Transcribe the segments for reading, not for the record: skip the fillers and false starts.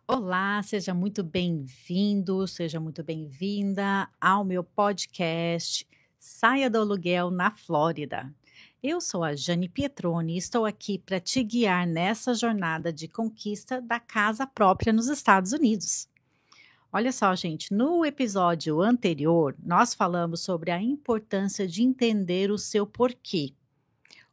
Olá, seja muito bem-vindo, seja muito bem-vinda ao meu podcast Saia do Aluguel na Flórida. Eu sou a Jane Pietroni e estou aqui para te guiar nessa jornada de conquista da casa própria nos Estados Unidos. Olha só, gente, no episódio anterior, nós falamos sobre a importância de entender o seu porquê.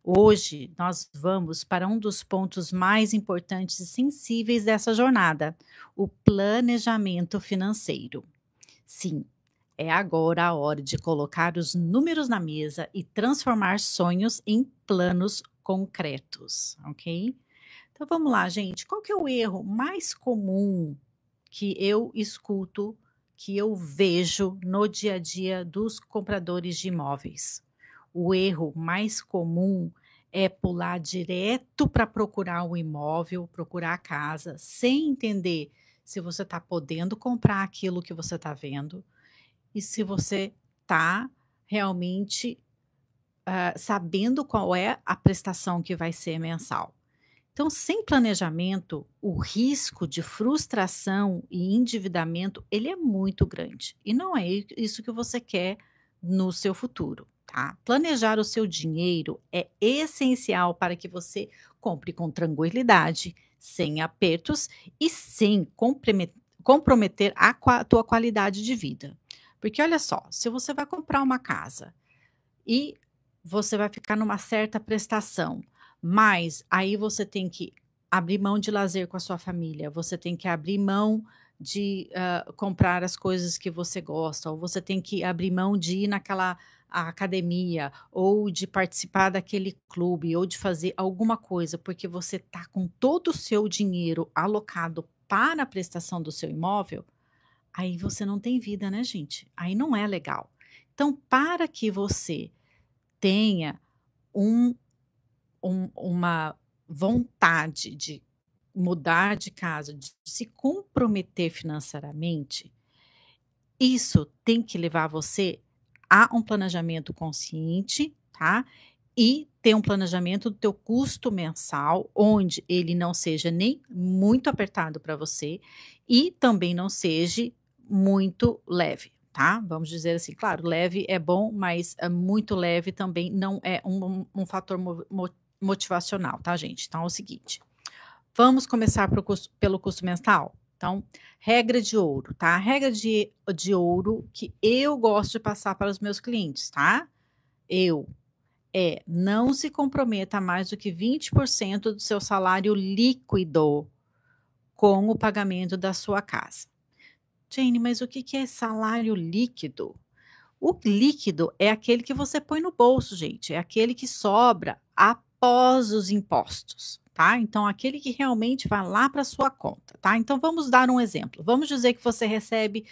Hoje nós vamos para um dos pontos mais importantes e sensíveis dessa jornada, o planejamento financeiro. Sim, é agora a hora de colocar os números na mesa e transformar sonhos em planos concretos, ok? Então vamos lá, gente. Qual que é o erro mais comum que eu escuto, que eu vejo no dia a dia dos compradores de imóveis? O erro mais comum é pular direto para procurar o imóvel, procurar a casa, sem entender se você está podendo comprar aquilo que você está vendo e se você está realmente sabendo qual é a prestação que vai ser mensal. Então, sem planejamento, o risco de frustração e endividamento, ele é muito grande. E não é isso que você quer no seu futuro, tá? Planejar o seu dinheiro é essencial para que você compre com tranquilidade, sem apertos e sem comprometer a tua qualidade de vida. Porque olha só, se você vai comprar uma casa e você vai ficar numa certa prestação, mas aí você tem que abrir mão de lazer com a sua família, você tem que abrir mão de, comprar as coisas que você gosta, ou você tem que abrir mão de ir naquela academia, ou de participar daquele clube, ou de fazer alguma coisa, porque você está com todo o seu dinheiro alocado para a prestação do seu imóvel, aí você não tem vida, né, gente? Aí não é legal. Então, para que você tenha um uma vontade de mudar de casa, de se comprometer financeiramente, isso tem que levar você a um planejamento consciente, tá? E ter um planejamento do teu custo mensal, onde ele não seja nem muito apertado para você e também não seja muito leve, tá? Vamos dizer assim, claro, leve é bom, mas muito leve também não é um fator motivacional, tá, gente? Então é o seguinte, vamos começar pelo custo mensal? Então, regra de ouro, tá? Regra de ouro que eu gosto de passar para os meus clientes, tá? Eu não se comprometa a mais do que 20% do seu salário líquido com o pagamento da sua casa. Jane, mas o que que é salário líquido? O líquido é aquele que você põe no bolso, gente, é aquele que sobra após os impostos, tá? Então, aquele que realmente vai lá para sua conta, tá? Então, vamos dar um exemplo. Vamos dizer que você recebe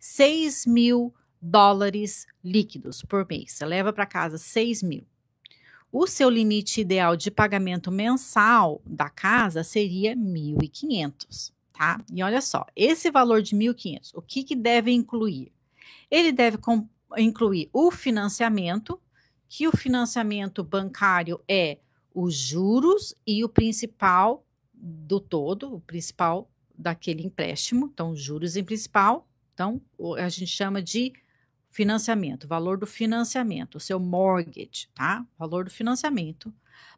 US$ 6.000 líquidos por mês. Você leva para casa 6.000. O seu limite ideal de pagamento mensal da casa seria 1.500, tá? E olha só, esse valor de 1.500, o que que deve incluir? Ele deve incluir o financiamento, que o financiamento bancário é os juros e o principal do todo, o principal daquele empréstimo, então juros em principal, então a gente chama de financiamento, valor do financiamento, o seu mortgage, tá? Valor do financiamento,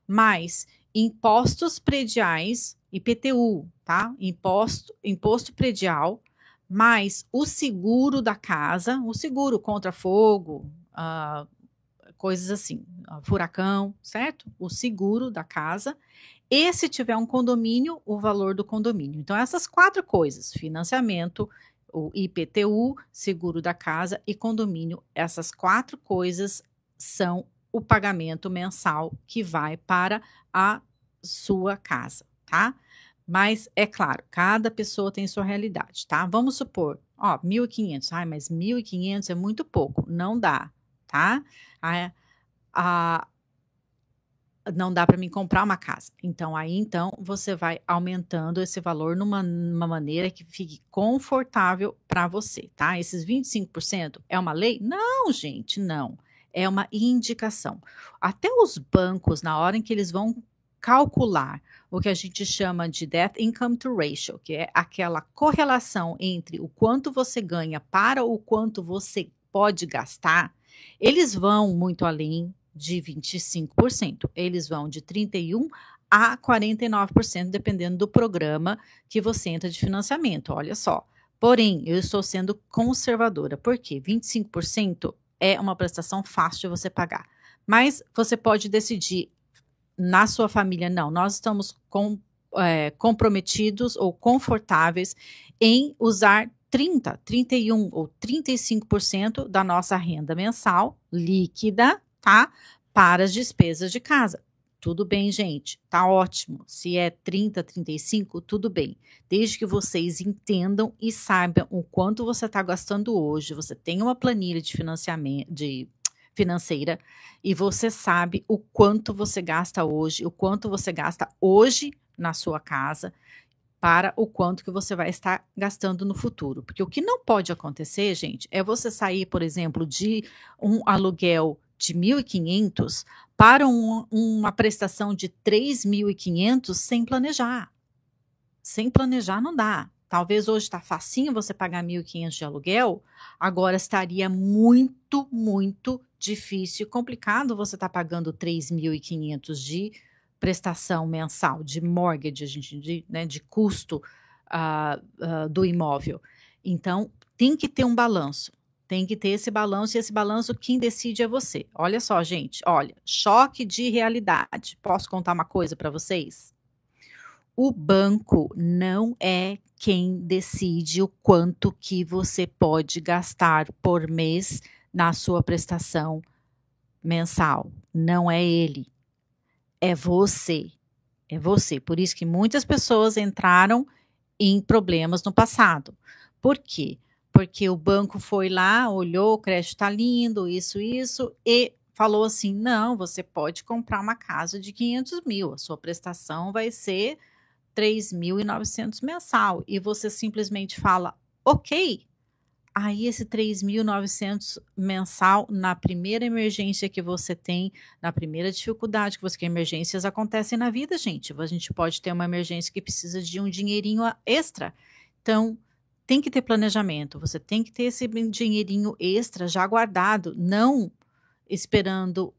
mais impostos prediais, IPTU, tá? Imposto predial, mais o seguro da casa, o seguro contra fogo, coisas assim, furacão, certo? O seguro da casa. E se tiver um condomínio, o valor do condomínio. Então, essas 4 coisas: financiamento, o IPTU, seguro da casa e condomínio, essas 4 coisas são o pagamento mensal que vai para a sua casa, tá? Mas é claro, cada pessoa tem sua realidade, tá? Vamos supor, ó, 1.500, ai, mas 1.500 é muito pouco, não dá, tá? A, a, não dá para mim comprar uma casa. Então, aí, então, você vai aumentando esse valor numa maneira que fique confortável para você, tá? Esses 25% é uma lei? Não, gente, não. É uma indicação. Até os bancos, na hora em que eles vão calcular o que a gente chama de Debt Income to Ratio, que é aquela correlação entre o quanto você ganha para o quanto você pode gastar, eles vão muito além de 25%. Eles vão de 31% a 49%, dependendo do programa que você entra de financiamento, olha só. Porém, eu estou sendo conservadora, porque 25% é uma prestação fácil de você pagar. Mas você pode decidir na sua família, não, nós estamos comprometidos ou confortáveis em usar 30, 31 ou 35% da nossa renda mensal líquida, tá? Para as despesas de casa. Tudo bem, gente, tá ótimo. Se é 30, 35, tudo bem. Desde que vocês entendam e saibam o quanto você está gastando hoje, você tem uma planilha de financiamento, financeira, e você sabe o quanto você gasta hoje, o quanto você gasta hoje na sua casa, para o quanto que você vai estar gastando no futuro. Porque o que não pode acontecer, gente, é você sair, por exemplo, de um aluguel de 1.500 para uma prestação de 3.500 sem planejar. Sem planejar não dá. Talvez hoje está facinho você pagar 1.500 de aluguel, agora estaria muito, muito difícil e complicado você estar pagando 3.500 de prestação mensal, de mortgage, de custo do imóvel. Então, tem que ter um balanço. Tem que ter esse balanço, e esse balanço quem decide é você. Olha só, gente, olha, choque de realidade. Posso contar uma coisa para vocês? O banco não é quem decide o quanto que você pode gastar por mês na sua prestação mensal. Não é ele, é você. É você. Por isso que muitas pessoas entraram em problemas no passado. Por quê? Porque o banco foi lá, olhou, o crédito está lindo, isso, e falou assim, não, você pode comprar uma casa de 500 mil, a sua prestação vai ser 3.900 mensal, e você simplesmente fala, ok, aí esse 3.900 mensal, na primeira emergência que você tem, na primeira dificuldade que você tem, emergências acontecem na vida, gente, a gente pode ter uma emergência que precisa de um dinheirinho extra, então tem que ter planejamento, você tem que ter esse dinheirinho extra já guardado, não esperando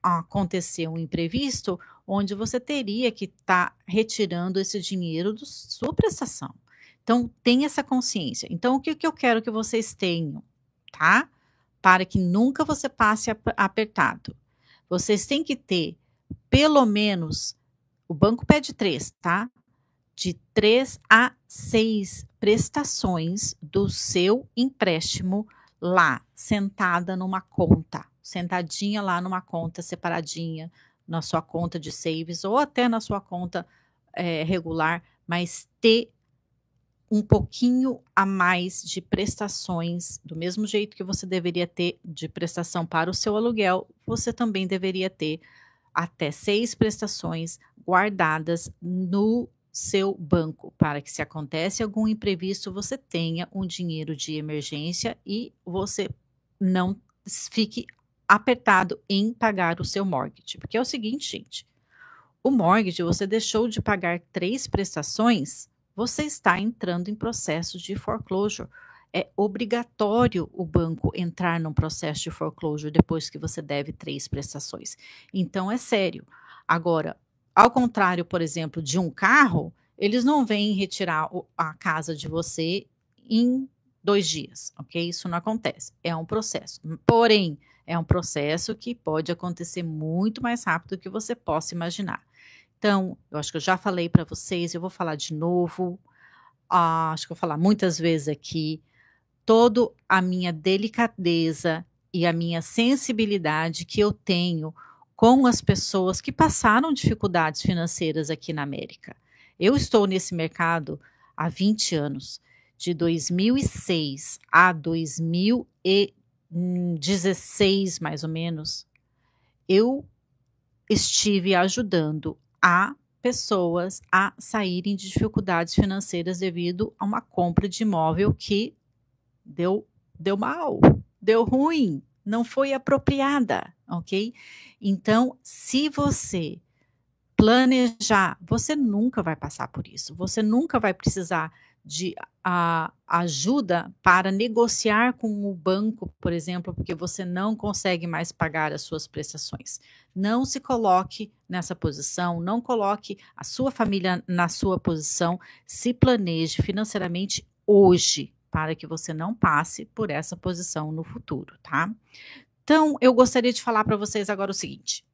acontecer um imprevisto, onde você teria que estar retirando esse dinheiro da sua prestação. Então, tenha essa consciência. Então, o que eu quero que vocês tenham, tá? Para que nunca você passe apertado. Vocês têm que ter, pelo menos, o banco pede 3, tá? De 3 a 6 prestações do seu empréstimo lá, sentada numa conta, sentadinha lá numa conta separadinha, na sua conta de saves ou até na sua conta regular, mas ter um pouquinho a mais de prestações, do mesmo jeito que você deveria ter de prestação para o seu aluguel, você também deveria ter até 6 prestações guardadas no seu banco, para que se acontece algum imprevisto, você tenha um dinheiro de emergência e você não fique apertado em pagar o seu mortgage. Porque é o seguinte, gente, o mortgage, você deixou de pagar 3 prestações, você está entrando em processo de foreclosure. É obrigatório o banco entrar num processo de foreclosure depois que você deve 3 prestações. Então, é sério. Agora, ao contrário, por exemplo, de um carro, eles não vêm retirar a casa de você em 2 dias, ok? Isso não acontece. É um processo. Porém, é um processo que pode acontecer muito mais rápido do que você possa imaginar. Então, eu acho que eu já falei para vocês, eu vou falar de novo, acho que eu vou falar muitas vezes aqui, toda a minha delicadeza e a minha sensibilidade que eu tenho com as pessoas que passaram dificuldades financeiras aqui na América. Eu estou nesse mercado há 20 anos, de 2006 a 2016, mais ou menos, eu estive ajudando a pessoas a saírem de dificuldades financeiras devido a uma compra de imóvel que deu mal, deu ruim, não foi apropriada, ok? Então, se você planejar, você nunca vai passar por isso, você nunca vai precisar de ajuda para negociar com o banco, por exemplo, porque você não consegue mais pagar as suas prestações. Não se coloque nessa posição, não coloque a sua família na sua posição, se planeje financeiramente hoje, para que você não passe por essa posição no futuro, tá? Então, eu gostaria de falar para vocês agora o seguinte: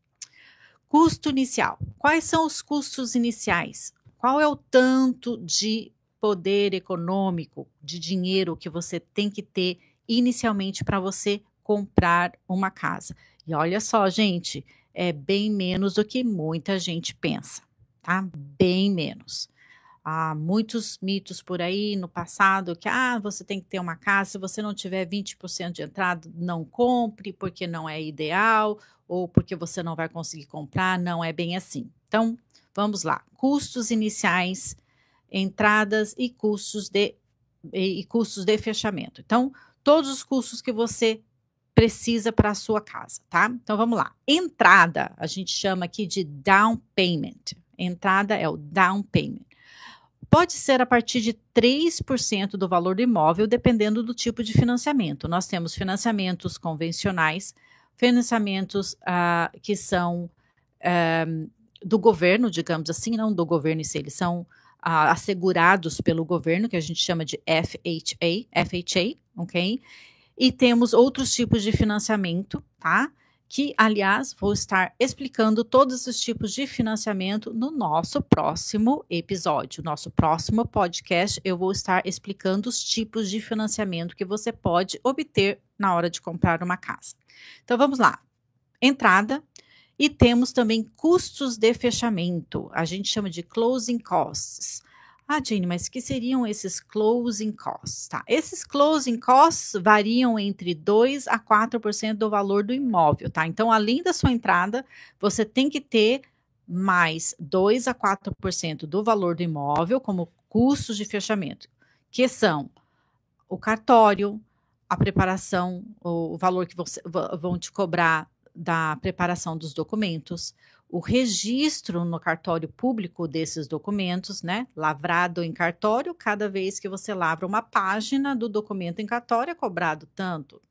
custo inicial. Quais são os custos iniciais? Qual é o tanto de poder econômico, de dinheiro que você tem que ter inicialmente para você comprar uma casa? E olha só, gente, é bem menos do que muita gente pensa, tá? Bem menos. Há muitos mitos por aí no passado que você tem que ter uma casa, se você não tiver 20% de entrada, não compre, porque não é ideal, ou porque você não vai conseguir comprar, não é bem assim. Então, vamos lá. Custos iniciais, entradas e custos de fechamento. Então, todos os custos que você precisa para a sua casa, tá? Então, vamos lá. Entrada, a gente chama aqui de down payment. Entrada é o down payment. Pode ser a partir de 3% do valor do imóvel, dependendo do tipo de financiamento. Nós temos financiamentos convencionais, financiamentos que são do governo, digamos assim, não do governo em si, eles são assegurados pelo governo, que a gente chama de FHA, ok? E temos outros tipos de financiamento, tá? Que, aliás, vou estar explicando todos os tipos de financiamento no nosso próximo episódio. Nosso próximo podcast, eu vou estar explicando os tipos de financiamento que você pode obter na hora de comprar uma casa. Então, vamos lá. Entrada. E temos também custos de fechamento. A gente chama de closing costs. Jane, mas que seriam esses closing costs? Tá? Esses closing costs variam entre 2% a 4% do valor do imóvel, tá? Então, além da sua entrada, você tem que ter mais 2% a 4% do valor do imóvel como custos de fechamento, que são o cartório, a preparação, o valor que vão te cobrar da preparação dos documentos, o registro no cartório público desses documentos, né? Lavrado em cartório, cada vez que você lavra uma página do documento em cartório é cobrado tanto,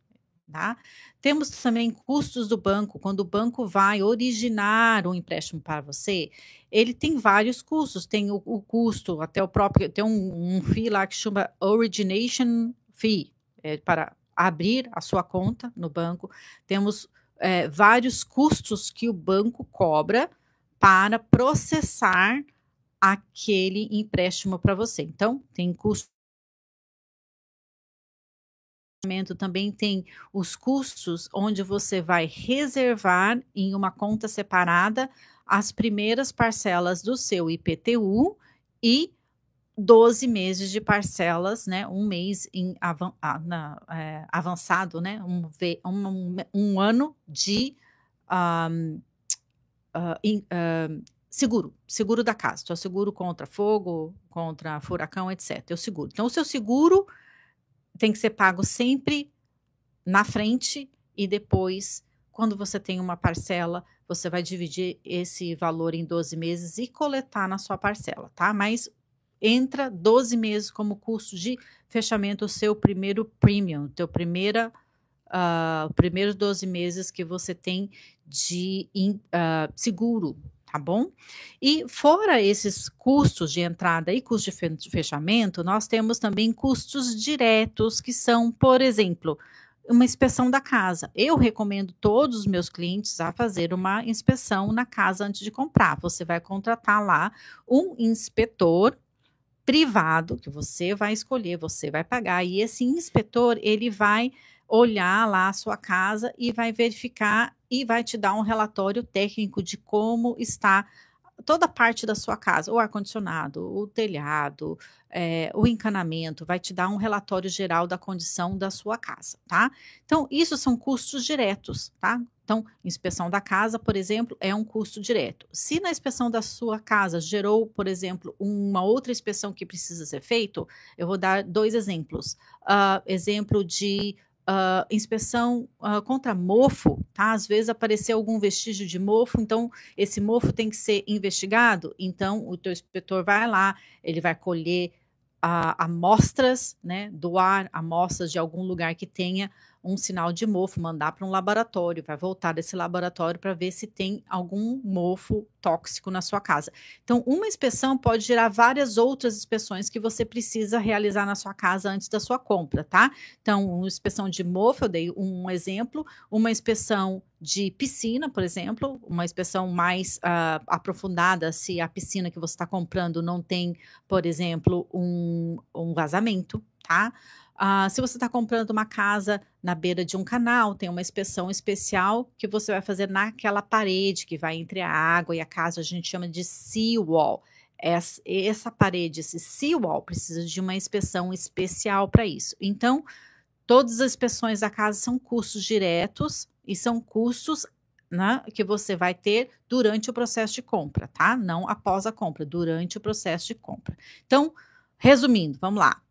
tá? Temos também custos do banco, quando o banco vai originar um empréstimo para você, ele tem vários custos, tem o custo, até o próprio, tem um FII lá que chama Origination Fee, para abrir a sua conta no banco, temos vários custos que o banco cobra para processar aquele empréstimo para você. Então, tem custo. Também tem os custos onde você vai reservar em uma conta separada as primeiras parcelas do seu IPTU e 12 meses de parcelas, né? Um mês avançado, né? Um ano de seguro da casa. Então, seguro contra fogo, contra furacão, etc. É o seguro. Então, o seu seguro tem que ser pago sempre na frente e depois, quando você tem uma parcela, você vai dividir esse valor em 12 meses e coletar na sua parcela, tá? Mas entra 12 meses como custo de fechamento o seu primeiro premium, primeiros 12 meses que você tem de seguro, tá bom? E fora esses custos de entrada e custos de fechamento, nós temos também custos diretos, que são, por exemplo, uma inspeção da casa. Eu recomendo todos os meus clientes a fazer uma inspeção na casa antes de comprar. Você vai contratar lá um inspetor privado, que você vai escolher, você vai pagar, e esse inspetor, ele vai olhar lá a sua casa e vai verificar e vai te dar um relatório técnico de como está toda parte da sua casa, o ar-condicionado, o telhado, o encanamento, vai te dar um relatório geral da condição da sua casa, tá? Então, isso são custos diretos, tá? Então, inspeção da casa, por exemplo, é um custo direto. Se na inspeção da sua casa gerou, por exemplo, uma outra inspeção que precisa ser feito, eu vou dar 2 exemplos. Exemplo de inspeção contra mofo, tá? Às vezes apareceu algum vestígio de mofo, então esse mofo tem que ser investigado. Então o teu inspetor vai lá, ele vai colher amostras, né, do ar, amostras de algum lugar que tenha um sinal de mofo, mandar para um laboratório, vai voltar desse laboratório para ver se tem algum mofo tóxico na sua casa. Então, uma inspeção pode gerar várias outras inspeções que você precisa realizar na sua casa antes da sua compra, tá? Então, uma inspeção de mofo, eu dei um exemplo, uma inspeção de piscina, por exemplo, uma inspeção mais aprofundada, se a piscina que você está comprando não tem, por exemplo, um vazamento, tá? Se você está comprando uma casa na beira de um canal, tem uma inspeção especial que você vai fazer naquela parede que vai entre a água e a casa, a gente chama de seawall. Essa parede, esse seawall, precisa de uma inspeção especial para isso. Então, todas as inspeções da casa são custos diretos e são custos, né, que você vai ter durante o processo de compra, tá? Não após a compra, durante o processo de compra. Então, resumindo, vamos lá.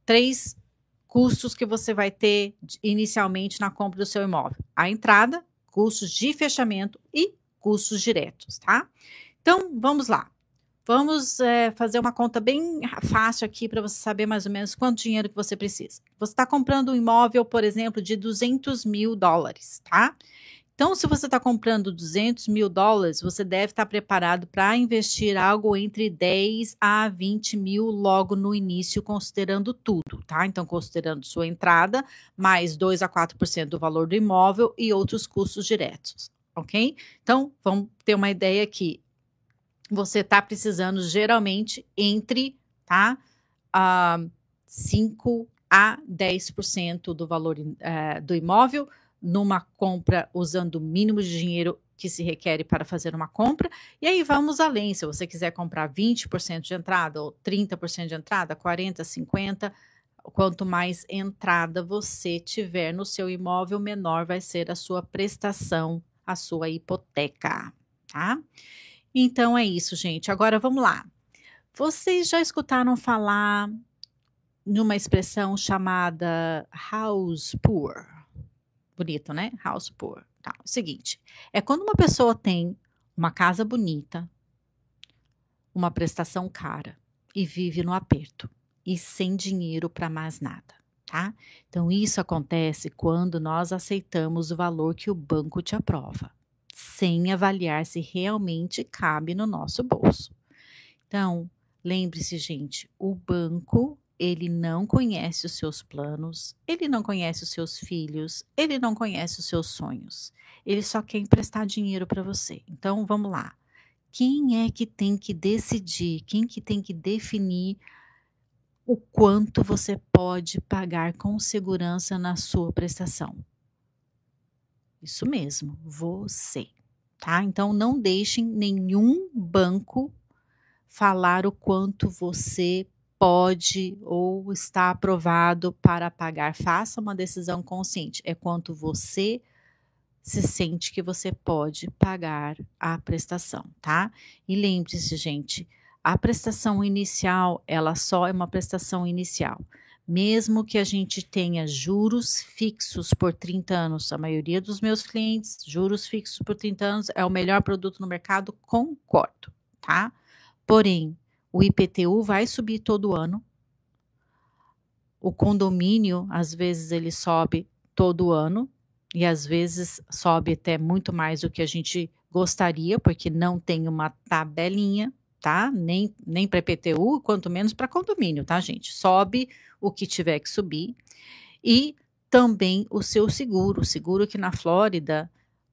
3 custos que você vai ter inicialmente na compra do seu imóvel: a entrada, custos de fechamento e custos diretos, tá? Então, vamos lá. Vamos fazer uma conta bem fácil aqui para você saber mais ou menos quanto dinheiro que você precisa. Você está comprando um imóvel, por exemplo, de $200 mil, tá? Então, se você está comprando $200 mil, você deve estar preparado para investir algo entre 10 a 20 mil logo no início, considerando tudo, tá? Então, considerando sua entrada, mais 2 a 4% do valor do imóvel e outros custos diretos, ok? Então, vamos ter uma ideia aqui. Você está precisando geralmente entre, tá, 5 a 10% do valor do imóvel, numa compra usando o mínimo de dinheiro que se requer para fazer uma compra. E aí vamos além, se você quiser comprar 20% de entrada ou 30% de entrada, 40%, 50%, quanto mais entrada você tiver no seu imóvel, menor vai ser a sua prestação, a sua hipoteca, tá? Então é isso, gente. Agora vamos lá. Vocês já escutaram falar numa expressão chamada house poor? Bonito, né? House poor. Tá. O seguinte, é quando uma pessoa tem uma casa bonita, uma prestação cara e vive no aperto e sem dinheiro para mais nada, tá? Então isso acontece quando nós aceitamos o valor que o banco te aprova, sem avaliar se realmente cabe no nosso bolso. Então, lembre-se, gente, o banco, ele não conhece os seus planos, ele não conhece os seus filhos, ele não conhece os seus sonhos. Ele só quer emprestar dinheiro para você. Então, vamos lá. Quem é que tem que decidir, quem que tem que definir o quanto você pode pagar com segurança na sua prestação? Isso mesmo, você, tá? Então, não deixem nenhum banco falar o quanto você pode ou está aprovado para pagar. Faça uma decisão consciente. É quanto você se sente que você pode pagar a prestação, tá? E lembre-se, gente, a prestação inicial, ela só é uma prestação inicial. Mesmo que a gente tenha juros fixos por 30 anos, a maioria dos meus clientes, juros fixos por 30 anos é o melhor produto no mercado, concordo, tá? Porém, o IPTU vai subir todo ano. O condomínio, às vezes, ele sobe todo ano e às vezes sobe até muito mais do que a gente gostaria, porque não tem uma tabelinha, tá? Nem para IPTU, quanto menos para condomínio, tá, gente? Sobe o que tiver que subir. E também o seu seguro. O seguro aqui na Flórida,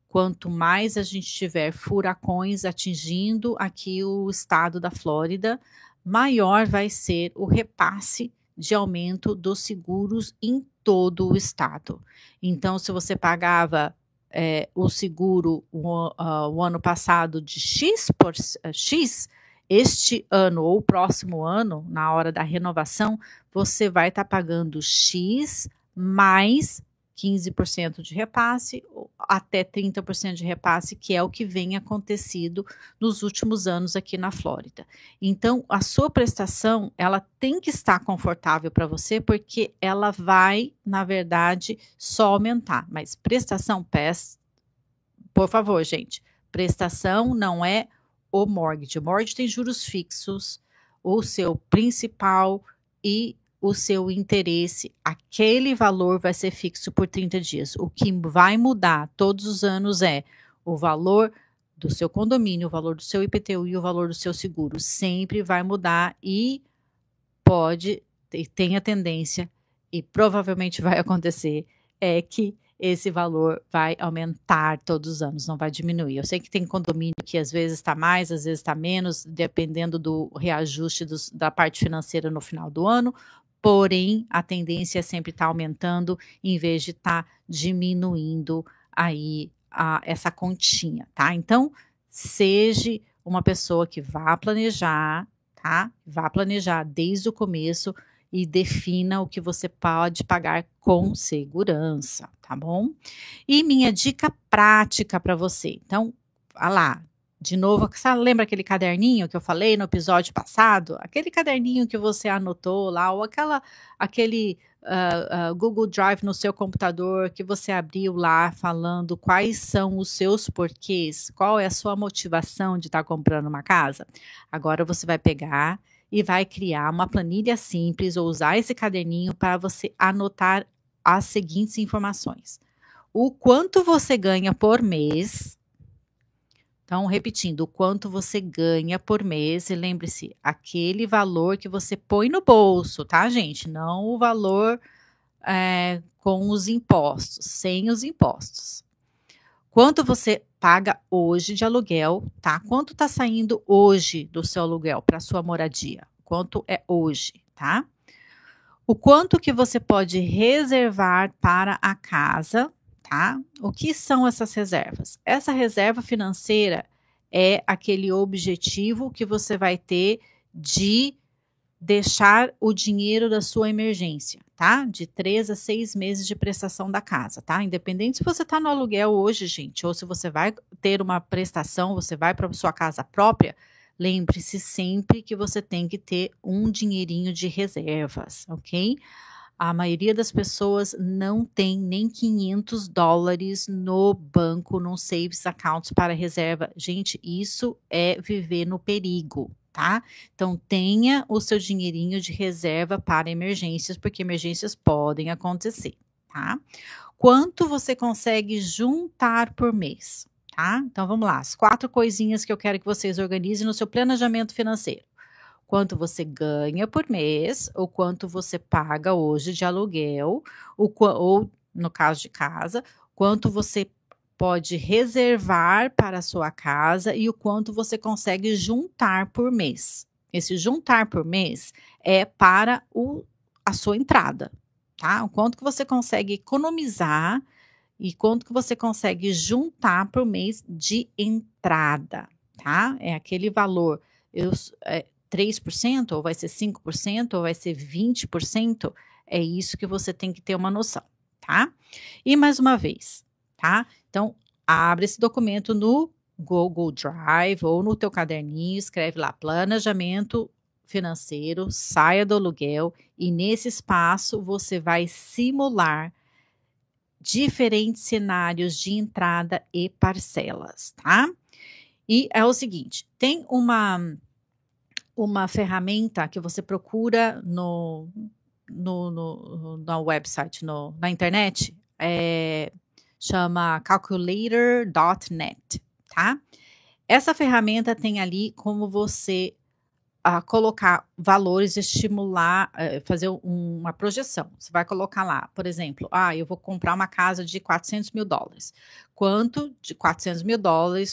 quanto mais a gente tiver furacões atingindo aqui o estado da Flórida, maior vai ser o repasse de aumento dos seguros em todo o estado. Então, se você pagava o seguro o ano passado de X por X, este ano ou próximo ano, na hora da renovação, você vai estar pagando X mais 15% de repasse, até 30% de repasse, que é o que vem acontecido nos últimos anos aqui na Flórida. Então, a sua prestação, ela tem que estar confortável para você, porque ela vai, na verdade, só aumentar. Mas prestação, por favor, gente, prestação não é o mortgage. O mortgage tem juros fixos, o seu principal e o seu interesse, aquele valor vai ser fixo por 30 dias. O que vai mudar todos os anos é o valor do seu condomínio, o valor do seu IPTU e o valor do seu seguro. Sempre vai mudar e tem a tendência, e provavelmente vai acontecer, é que esse valor vai aumentar todos os anos, não vai diminuir. Eu sei que tem condomínio que às vezes está mais, às vezes está menos, dependendo do reajuste da parte financeira no final do ano, porém, a tendência é sempre estar aumentando, em vez de estar diminuindo aí essa continha, tá? Então, seja uma pessoa que vá planejar, tá? Vá planejar desde o começo e defina o que você pode pagar com segurança, tá bom? E minha dica prática para você. Então, olha lá, de novo, lembra aquele caderninho que eu falei no episódio passado? Aquele caderninho que você anotou lá, ou aquele Google Drive no seu computador que você abriu lá falando quais são os seus porquês, qual é a sua motivação de estar comprando uma casa? Agora você vai pegar e vai criar uma planilha simples ou usar esse caderninho para você anotar as seguintes informações. O quanto você ganha por mês. Então, repetindo, o quanto você ganha por mês, e lembre-se, aquele valor que você põe no bolso, tá, gente? Não o valor com os impostos, sem os impostos. Quanto você paga hoje de aluguel, tá? Quanto tá saindo hoje do seu aluguel para sua moradia? Quanto é hoje, tá? O quanto que você pode reservar para a casa, tá? O que são essas reservas? Essa reserva financeira é aquele objetivo que você vai ter de deixar o dinheiro da sua emergência, tá? De 3 a 6 meses de prestação da casa, tá? Independente se você tá no aluguel hoje, gente, ou se você vai ter uma prestação, você vai para sua casa própria, lembre-se sempre que você tem que ter um dinheirinho de reservas, ok? A maioria das pessoas não tem nem $500 no banco, no savings account para reserva. Gente, isso é viver no perigo, tá? Então, tenha o seu dinheirinho de reserva para emergências, porque emergências podem acontecer, tá? Quanto você consegue juntar por mês, tá? Então, vamos lá, as 4 coisinhas que eu quero que vocês organizem no seu planejamento financeiro. Quanto você ganha por mês, ou quanto você paga hoje de aluguel, ou no caso de casa, quanto você pode reservar para a sua casa e o quanto você consegue juntar por mês. Esse juntar por mês é para a sua entrada, tá? O quanto que você consegue economizar e quanto que você consegue juntar por mês de entrada, tá? É aquele valor, 3%, ou vai ser 5%, ou vai ser 20%, é isso que você tem que ter uma noção, tá? E mais uma vez, tá? Então, abre esse documento no Google Drive ou no teu caderninho, escreve lá, planejamento financeiro, saia do aluguel, e nesse espaço você vai simular diferentes cenários de entrada e parcelas, tá? E é o seguinte, tem uma ferramenta que você procura na website, na internet, chama calculator.net, tá? Essa ferramenta tem ali como você colocar valores, estimular, fazer uma projeção. Você vai colocar lá, por exemplo, eu vou comprar uma casa de $400 mil. Quanto de $400 mil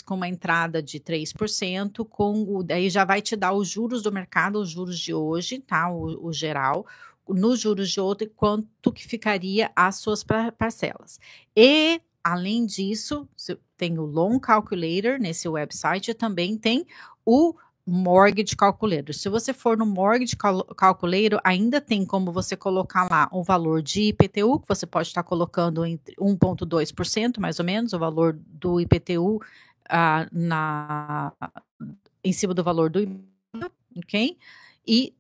com uma entrada de 3%, daí já vai te dar os juros do mercado, os juros de hoje, tá? O geral, nos juros de outro, quanto que ficaria as suas parcelas. E, além disso, tem o Loan Calculator nesse website, e também tem o Mortgage Calculator. Se você for no Mortgage Calculator, ainda tem como você colocar lá um valor de IPTU, que você pode estar colocando entre 1,2%, mais ou menos, o valor do IPTU em cima do valor do IPTU, ok? E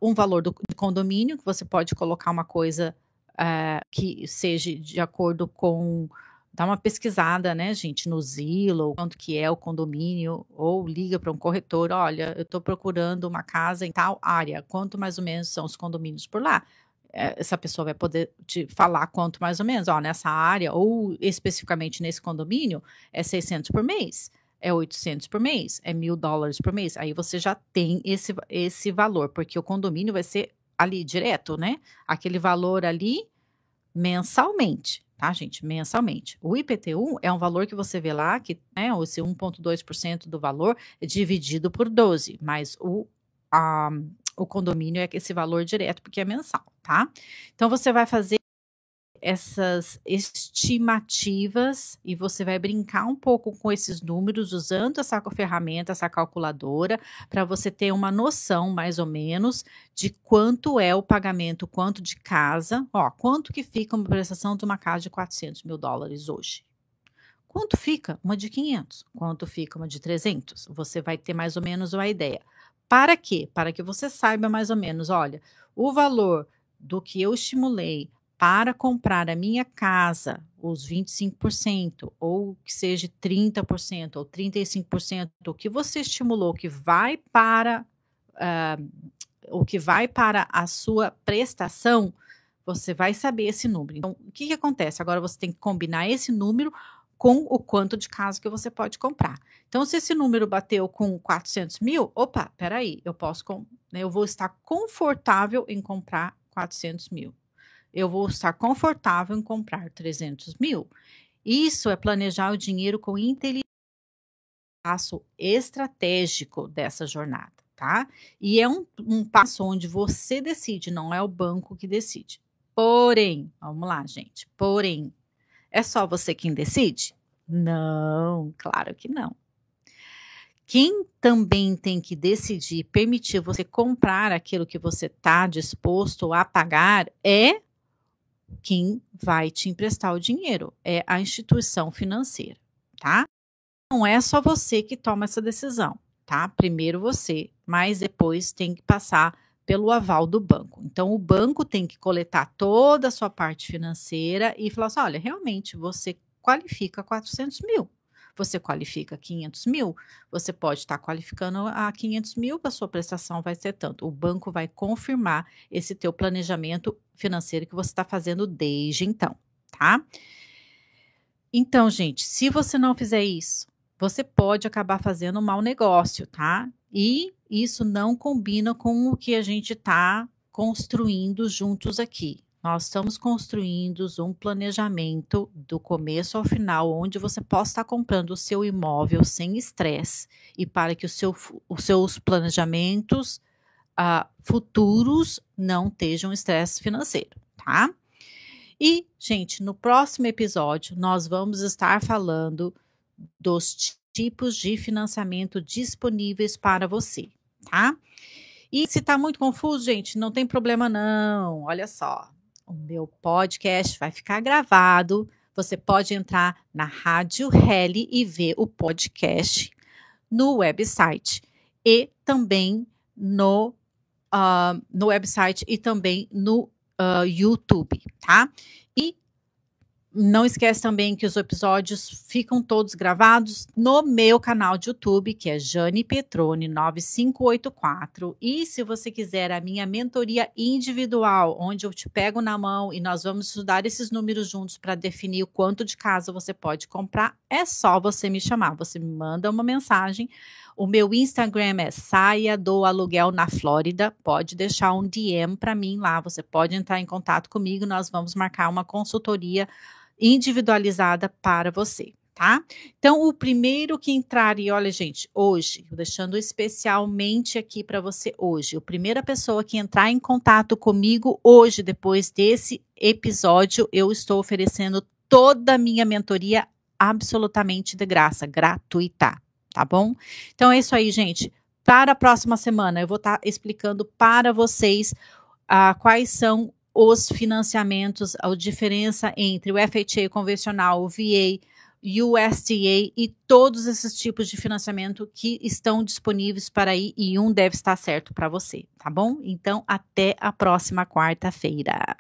um valor do condomínio, que você pode colocar uma coisa que seja de acordo com... Dá uma pesquisada, né, gente, no Zillow, quanto que é o condomínio, ou liga para um corretor, olha, eu estou procurando uma casa em tal área, quanto mais ou menos são os condomínios por lá? Essa pessoa vai poder te falar quanto mais ou menos, ó, nessa área, ou especificamente nesse condomínio, é 600 por mês, é 800 por mês, é $1.000 por mês, aí você já tem esse valor, porque o condomínio vai ser ali direto, né, aquele valor ali mensalmente, tá, gente? Mensalmente. O IPTU é um valor que você vê lá, que, né, esse 1,2% do valor é dividido por 12, mas o condomínio é esse valor direto, porque é mensal, tá? Então, você vai fazer essas estimativas e você vai brincar um pouco com esses números usando essa ferramenta, essa calculadora, para você ter uma noção mais ou menos de quanto é o pagamento, quanto de casa, ó, quanto que fica uma prestação de uma casa de $400 mil hoje. Quanto fica uma de 500? Quanto fica uma de 300? Você vai ter mais ou menos uma ideia. Para quê? Para que você saiba mais ou menos, olha, o valor do que eu estimulei para comprar a minha casa, os 25%, ou que seja 30%, ou 35%, o que você estimulou que vai para o que vai para a sua prestação, você vai saber esse número. Então, o que acontece? Agora você tem que combinar esse número com o quanto de casa que você pode comprar. Então, se esse número bateu com 400 mil, opa, peraí, eu vou estar confortável em comprar 400 mil. Eu vou estar confortável em comprar 300 mil. Isso é planejar o dinheiro com inteligência, passo estratégico dessa jornada, tá? E é um passo onde você decide, não é o banco que decide. Porém, vamos lá, gente, porém, é só você quem decide? Não, claro que não. Quem também tem que decidir, permitir você comprar aquilo que você está disposto a pagar é quem vai te emprestar o dinheiro, é a instituição financeira, tá? Não é só você que toma essa decisão, tá? Primeiro você, mas depois tem que passar pelo aval do banco. Então, o banco tem que coletar toda a sua parte financeira e falar assim, olha, realmente você qualifica 400 mil, você qualifica 500 mil, você pode estar qualificando a 500 mil, a sua prestação vai ser tanto. O banco vai confirmar esse teu planejamento financeiro que você está fazendo desde então, tá? Então, gente, se você não fizer isso, você pode acabar fazendo um mau negócio, tá? E isso não combina com o que a gente está construindo juntos aqui. Nós estamos construindo um planejamento do começo ao final, onde você possa estar comprando o seu imóvel sem estresse e para que os seus planejamentos futuros não estejam estresse financeiro, tá? E, gente, no próximo episódio, nós vamos estar falando dos tipos de financiamento disponíveis para você, tá? E se tá muito confuso, gente, não tem problema não. Olha só, o meu podcast vai ficar gravado. Você pode entrar na Rádio Reli e ver o podcast no website e também no website e também no YouTube, tá? E não esquece também que os episódios ficam todos gravados no meu canal de YouTube, que é Jane Petroni 9584. E se você quiser a minha mentoria individual, onde eu te pego na mão e nós vamos estudar esses números juntos para definir o quanto de casa você pode comprar, é só você me chamar. Você me manda uma mensagem. O meu Instagram é Saia do Aluguel na Flórida. Pode deixar um DM para mim lá. Você pode entrar em contato comigo. Nós vamos marcar uma consultoria individualizada para você, tá? Então, o primeiro que entrar, e olha, gente, hoje, deixando especialmente aqui para você hoje, a primeira pessoa que entrar em contato comigo hoje, depois desse episódio, eu estou oferecendo toda a minha mentoria absolutamente de graça, gratuita, tá bom? Então, é isso aí, gente. Para a próxima semana, eu vou estar explicando para vocês quais são os financiamentos, a diferença entre o FHA convencional, o VA, USDA e todos esses tipos de financiamento que estão disponíveis para aí e um deve estar certo para você, tá bom? Então, até a próxima quarta-feira.